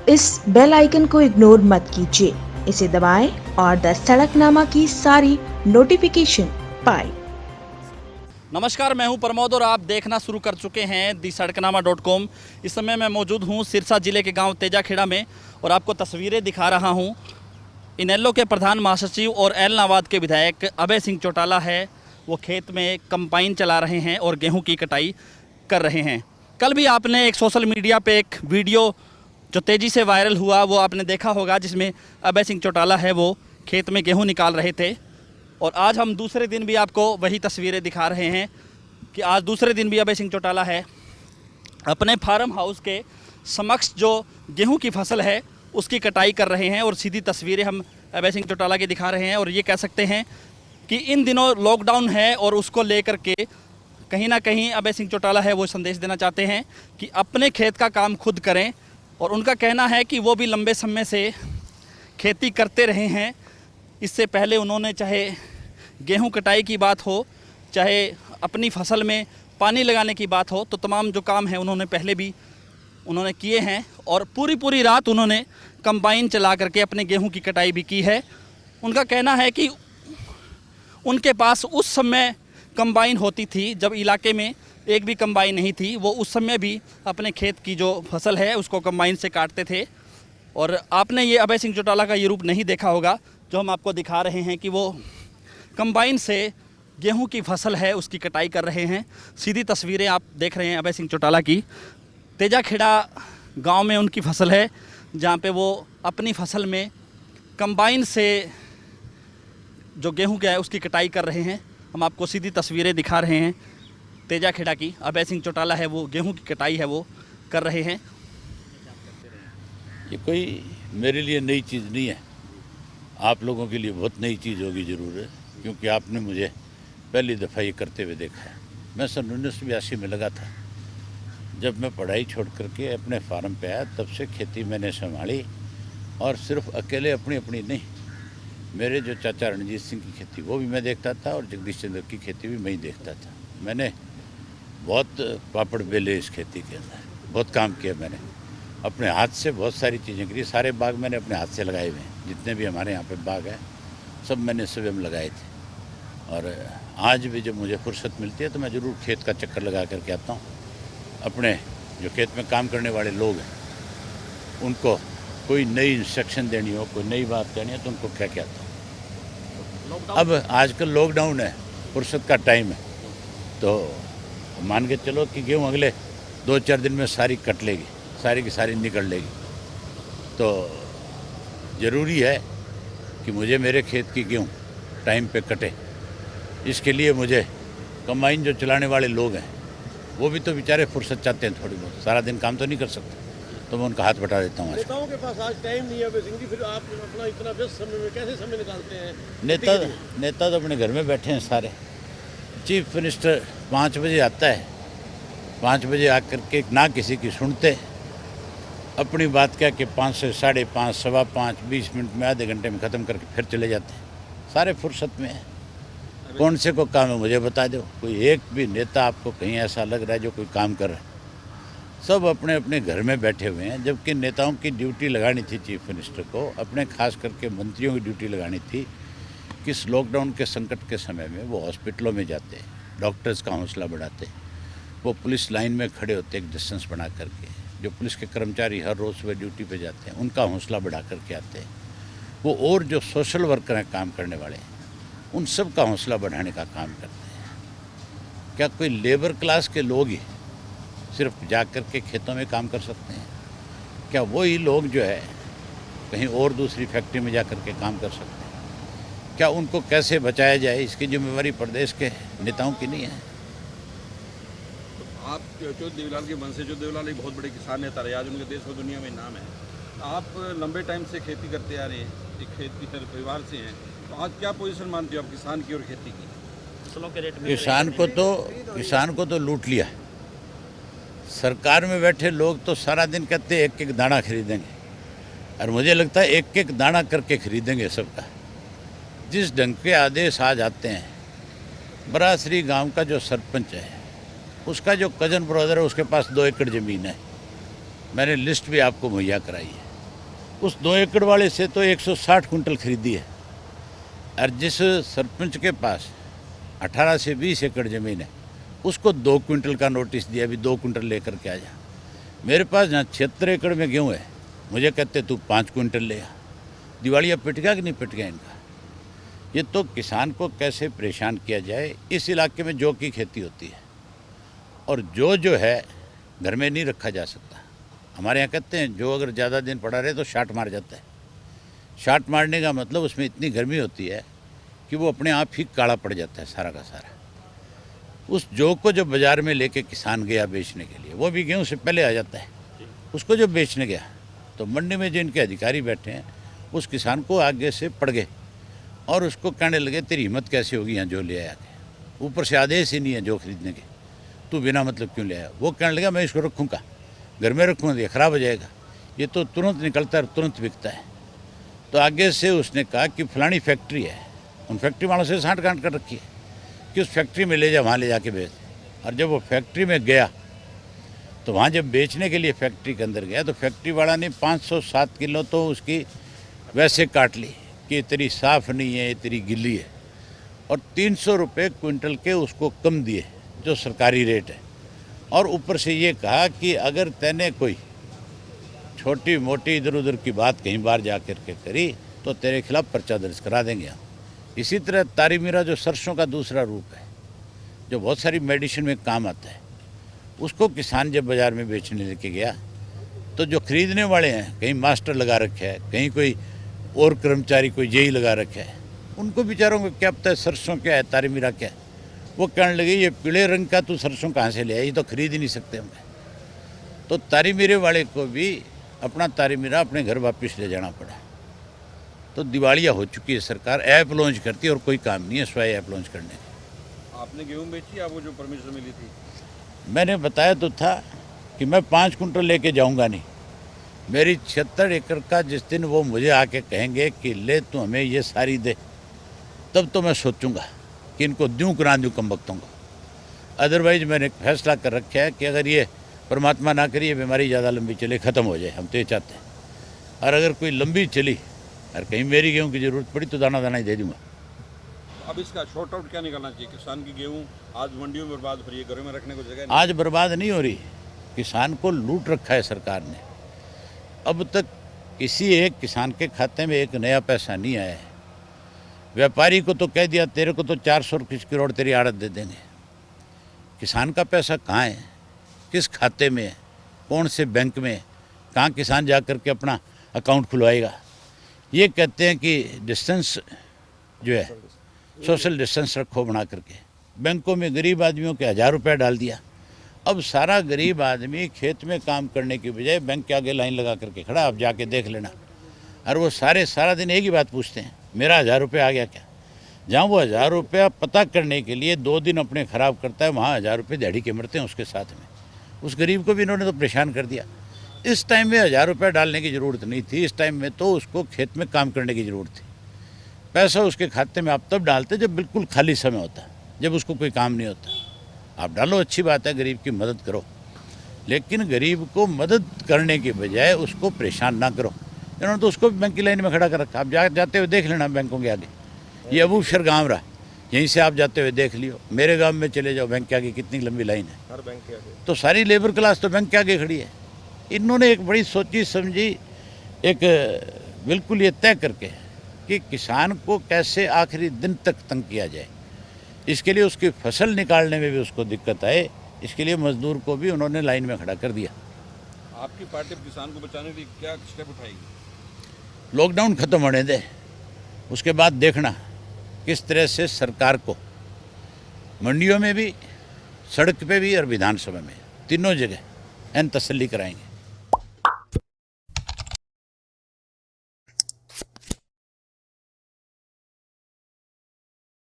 इस bell icon को ignore मत कीजिए, इसे दबाएं और द सड़कनामा की सारी नोटिफिकेशन पाएं। नमस्कार, मैं हूं प्रमोद और आप देखना शुरू कर चुके हैं दी सड़कनामा.com। इस समय मैं मौजूद हूं सिरसा जिले के गांव तेजाखेड़ा में और आपको तस्वीरें दिखा रहा हूं। इनेलो के प्रधान महासचिव और एलनाबाद के विधायक अभय सिंह चौटाला है, वो खेत में कंबाइन चला रहे हैं और गेहूं की कटाई कर रहे हैं। कल भी आपने एक सोशल मीडिया पे एक वीडियो जो तेज़ी से वायरल हुआ वो आपने देखा होगा, जिसमें अभय सिंह चौटाला है वो खेत में गेहूँ निकाल रहे थे। और आज हम दूसरे दिन भी आपको वही तस्वीरें दिखा रहे हैं कि आज दूसरे दिन भी अभय सिंह चौटाला है अपने फार्म हाउस के समक्ष जो गेहूं की फसल है उसकी कटाई कर रहे हैं। और सीधी तस्वीरें हम अभय सिंह चौटाला की दिखा रहे हैं। और ये कह सकते हैं कि इन दिनों लॉकडाउन है और उसको लेकर के कहीं ना कहीं अभय सिंह चौटाला है वो संदेश देना चाहते हैं कि अपने खेत का काम खुद करें। और उनका कहना है कि वो भी लंबे समय से खेती करते रहे हैं। इससे पहले उन्होंने चाहे गेहूं कटाई की बात हो, चाहे अपनी फसल में पानी लगाने की बात हो, तो तमाम जो काम है उन्होंने पहले भी उन्होंने किए हैं। और पूरी रात उन्होंने कंबाइन चला करके अपने गेहूं की कटाई भी की है। उनका कहना है कि उनके पास उस समय कंबाइन होती थी जब इलाके में एक भी कंबाइन नहीं थी, वो उस समय भी अपने खेत की जो फसल है उसको कंबाइन से काटते थे। और आपने ये अभय सिंह चौटाला का ये रूप नहीं देखा होगा जो हम आपको दिखा रहे हैं कि वो कंबाइन से गेहूं की फसल है उसकी कटाई कर रहे हैं। सीधी तस्वीरें आप देख रहे हैं अभय सिंह चौटाला की। तेजाखेड़ा गांव में उनकी फसल है जहां पे वो अपनी फसल में कंबाइन से जो गेहूं का है उसकी कटाई कर रहे हैं। हम आपको सीधी तस्वीरें दिखा रहे हैं तेजाखेड़ा की। अभय सिंह चौटाला है वो गेहूं की कटाई है वो कर रहे हैं। ये कोई मेरे लिए नई चीज़ नहीं है, आप लोगों के लिए बहुत नई चीज़ होगी ज़रूर है, क्योंकि आपने मुझे पहली दफ़ा ये करते हुए देखा है। मैं सन 1982 में लगा था, जब मैं पढ़ाई छोड़ करके अपने फार्म पे आया, तब से खेती मैंने संभाली। और सिर्फ अकेले अपनी नहीं, मेरे जो चाचा रणजीत सिंह की खेती वो भी मैं देखता था और जगदीश चंद्र की खेती भी मैं ही देखता था। मैंने बहुत पापड़ बेले इस खेती के अंदर, बहुत काम किया मैंने, अपने हाथ से बहुत सारी चीज़ें करी। सारे बाग मैंने अपने हाथ से लगाए हुए हैं, जितने भी हमारे यहाँ पे बाग हैं सब मैंने स्वयं लगाए थे। और आज भी जब मुझे फुर्सत मिलती है तो मैं ज़रूर खेत का चक्कर लगा करके आता हूँ। अपने जो खेत में काम करने वाले लोग हैं उनको कोई नई इंस्ट्रक्शन देनी हो, कोई नई बात कहनी है तो उनको कह के आता हूँ। अब आजकल लॉकडाउन है, फुर्सत का टाइम है, तो मान के चलो कि गेहूँ अगले 2-4 दिन में सारी कट लेगी, सारी की सारी निकल लेगी। तो ज़रूरी है कि मुझे मेरे खेत की गेहूँ टाइम पे कटे। इसके लिए मुझे कंबाइन जो चलाने वाले लोग हैं वो भी तो बेचारे फुर्सत चाहते हैं थोड़ी बहुत, सारा दिन काम तो नहीं कर सकते, तो मैं उनका हाथ बटा देता हूँ। नेताओं के पास आज टाइम नहीं है सिंह जी, फिर आप अपना इतना व्यस्त समय में कैसे समय निकालते हैं? नेता तो अपने घर में बैठे हैं सारे। चीफ मिनिस्टर 5 बजे आता है, 5 बजे आकर के ना किसी की सुनते, अपनी बात क्या कि 5 से 5:30, 5:15, 20 मिनट में, आधे घंटे में ख़त्म करके फिर चले जाते हैं। सारे फुर्सत में हैं। कौन से को काम है मुझे बता दो, कोई एक भी नेता आपको कहीं ऐसा लग रहा है जो कोई काम कर रहा है? सब अपने अपने घर में बैठे हुए हैं। जबकि नेताओं की ड्यूटी लगानी थी चीफ मिनिस्टर को, अपने खास करके मंत्रियों की ड्यूटी लगानी थी कि इस लॉकडाउन के संकट के समय में वो हॉस्पिटलों में जाते हैं, डॉक्टर्स का हौसला बढ़ाते हैं, वो पुलिस लाइन में खड़े होते हैं एक डिस्टेंस बना करके, जो पुलिस के कर्मचारी हर रोज़ सुबह ड्यूटी पे जाते हैं उनका हौसला बढ़ा करके आते हैं वो, और जो सोशल वर्कर हैं काम करने वाले उन सब का हौसला बढ़ाने का काम करते हैं। क्या कोई लेबर क्लास के लोग ही सिर्फ जा कर के खेतों में काम कर सकते हैं? क्या वही लोग जो है कहीं और दूसरी फैक्ट्री में जा कर के काम कर सकते हैं? क्या उनको कैसे बचाया जाए, इसकी जिम्मेवारी प्रदेश के नेताओं की नहीं है? आप चौधरी देवीलाल के वंश से, जो देवीलाल एक बहुत बड़े किसान नेता रहे, आज उनके देश और दुनिया में नाम है। आप लंबे टाइम से खेती करते आ रहे हैं, एक खेती परिवार से हैं, तो आज क्या पोजीशन मानते हो आप किसान की और खेती की? फसलों के रेट में किसान को तो लूट लिया। सरकार में बैठे लोग तो सारा दिन कहते हैं एक एक दाना खरीदेंगे, और मुझे लगता है एक एक दाना करके खरीदेंगे सबका। जिस ढंग के आदेश आ जाते हैं, बरासरी गांव का जो सरपंच है उसका जो कजन ब्रदर है उसके पास 2 एकड़ ज़मीन है, मैंने लिस्ट भी आपको मुहैया कराई है। उस 2 एकड़ वाले से तो 160 कुंटल खरीदी है, और जिस सरपंच के पास 18 से 20 एकड़ ज़मीन है उसको 2 क्विंटल का नोटिस दिया, अभी 2 क्विंटल लेकर के आ जा। मेरे पास जहाँ 76 एकड़ में गेहूँ है, मुझे कहते तू 5 क्विंटल ले आ। दिवालिया पिट गया कि नहीं पिट गया इनका? ये तो किसान को कैसे परेशान किया जाए। इस इलाके में जौ की खेती होती है, और जो है घर में नहीं रखा जा सकता। हमारे यहाँ कहते हैं जो अगर ज़्यादा दिन पड़ा रहे तो शाट मार जाता है। शाट मारने का मतलब उसमें इतनी गर्मी होती है कि वो अपने आप ही काला पड़ जाता है सारा का सारा। उस जौ को जो बाज़ार में लेके किसान गया बेचने के लिए, वो भी गेहूँ से पहले आ जाता है। उसको जब बेचने गया तो मंडी में जो इनके अधिकारी बैठे हैं उस किसान को आगे से पड़ गए और उसको कहने लगे तेरी हिम्मत कैसे होगी यहाँ जो ले आया के, ऊपर से आदेश ही नहीं है जो खरीदने के, तू बिना मतलब क्यों ले आया। वो कहने लगा मैं इसको रखूँगा, घर में रखूँगा तो ये ख़राब हो जाएगा, ये तो तुरंत निकलता है और तुरंत बिकता है। तो आगे से उसने कहा कि फलानी फैक्ट्री है, उन फैक्ट्री वालों से सांठ गांठ कर रखी है कि उस फैक्ट्री में ले जा, वहाँ ले जाके बेच। और जब वो फैक्ट्री में गया तो वहाँ जब बेचने के लिए फैक्ट्री के अंदर गया तो फैक्ट्री वाला ने 507 किलो तो उसकी वैसे काट ली कि तेरी साफ़ नहीं है, तेरी गिल्ली है, और 300 रुपये क्विंटल के उसको कम दिए जो सरकारी रेट है। और ऊपर से ये कहा कि अगर तैने कोई छोटी मोटी इधर उधर की बात कहीं बार जा कर के करी तो तेरे खिलाफ पर्चा दर्ज करा देंगे हम। इसी तरह तारी मीरा जो सरसों का दूसरा रूप है, जो बहुत सारी मेडिसिन में काम आता है, उसको किसान जब बाज़ार में बेचने लेके गया तो जो खरीदने वाले हैं, कहीं मास्टर लगा रखे है, कहीं कोई और कर्मचारी कोई जेई लगा रखे है, उनको बेचारों को क्या पता है सरसों क्या है, तारी मीरा क्या है। वो कहने लगे ये पीले रंग का तू सरसों कहाँ से ले आया, ये तो खरीद ही नहीं सकते हम। तो तारी मीरे वाले को भी अपना तारी मीरा अपने घर वापस ले जाना पड़ा। तो दिवालिया हो चुकी है सरकार, ऐप लॉन्च करती है और कोई काम नहीं है स्वयं ऐप लॉन्च करने का। आपने गेहूँ बेची, आपको जो परमिशन मिली थी? मैंने बताया तो था कि मैं 5 कुंटल लेके जाऊंगा नहीं। मेरी 76 एकड़ का जिस दिन वो मुझे आके कहेंगे कि ले तू हमें ये सारी दे, तब तो मैं सोचूंगा कि इनको दूँ करा दूँ कम वक्तों को। अदरवाइज मैंने फैसला कर रखा है कि अगर ये परमात्मा ना करिए बीमारी ज़्यादा लंबी चले, ख़त्म हो जाए, हम तो ये चाहते हैं। और अगर कोई लंबी चली और कहीं मेरी गेहूँ की ज़रूरत पड़ी तो दाना दाना ही दे दूँगा। अब इसका शॉर्ट आउट क्या निकलना चाहिए? किसान की गेहूँ आज मंडियों में बर्बाद हो रही है, घरों में रखने को जगह नहीं। आज बर्बाद नहीं हो रही, किसान को लूट रखा है सरकार ने। अब तक किसी एक किसान के खाते में एक नया पैसा नहीं आया है। व्यापारी को तो कह दिया तेरे को तो 400 करोड़ तेरी आड़त दे देंगे। किसान का पैसा कहाँ है, किस खाते में है, कौन से बैंक में है, कहाँ किसान जा कर के अपना अकाउंट खुलवाएगा। ये कहते हैं कि डिस्टेंस जो है सोशल डिस्टेंस रखो बना करके। बैंकों में गरीब आदमियों के 1000 रुपया डाल दिया। अब सारा गरीब आदमी खेत में काम करने की बजाय बैंक के आगे लाइन लगा करके खड़ा, आप जाके देख लेना। और वो सारा दिन एक ही बात पूछते हैं, मेरा 1000 रुपया आ गया क्या? जहाँ वो 1000 रुपया पता करने के लिए 2 दिन अपने ख़राब करता है, वहाँ 1000 रुपये दिहाड़ी के मरते हैं उसके साथ में। उस गरीब को भी इन्होंने तो परेशान कर दिया। इस टाइम में 1000 रुपया डालने की ज़रूरत नहीं थी, इस टाइम में तो उसको खेत में काम करने की ज़रूरत थी। पैसा उसके खाते में आप तब डालते जब बिल्कुल खाली समय होता, जब उसको कोई काम नहीं होता। आप डालो, अच्छी बात है, गरीब की मदद करो, लेकिन गरीब को मदद करने के बजाय उसको परेशान ना करो। इन्होंने तो उसको भी बैंक की लाइन में खड़ा कर रखा। आप जाते हुए देख लेना बैंकों के आगे, ये अबूशर गाँव रहा, यहीं से आप जाते हुए देख लियो। मेरे गांव में चले जाओ, बैंक के आगे कितनी लंबी लाइन है, हर बैंक के आगे। तो सारी लेबर क्लास तो बैंक के आगे खड़ी है। इन्होंने एक बड़ी सोची समझी एक बिल्कुल ये तय करके कि किसान को कैसे आखिरी दिन तक तंग किया जाए, इसके लिए उसकी फसल निकालने में भी उसको दिक्कत आए, इसके लिए मजदूर को भी उन्होंने लाइन में खड़ा कर दिया। आपकी पार्टी किसान को बचाने के लिए क्या स्टेप उठाएगी? लॉकडाउन ख़त्म होने दे, उसके बाद देखना किस तरह से सरकार को मंडियों में भी, सड़क पे भी और विधानसभा में, तीनों जगह तसल्ली कराएंगे।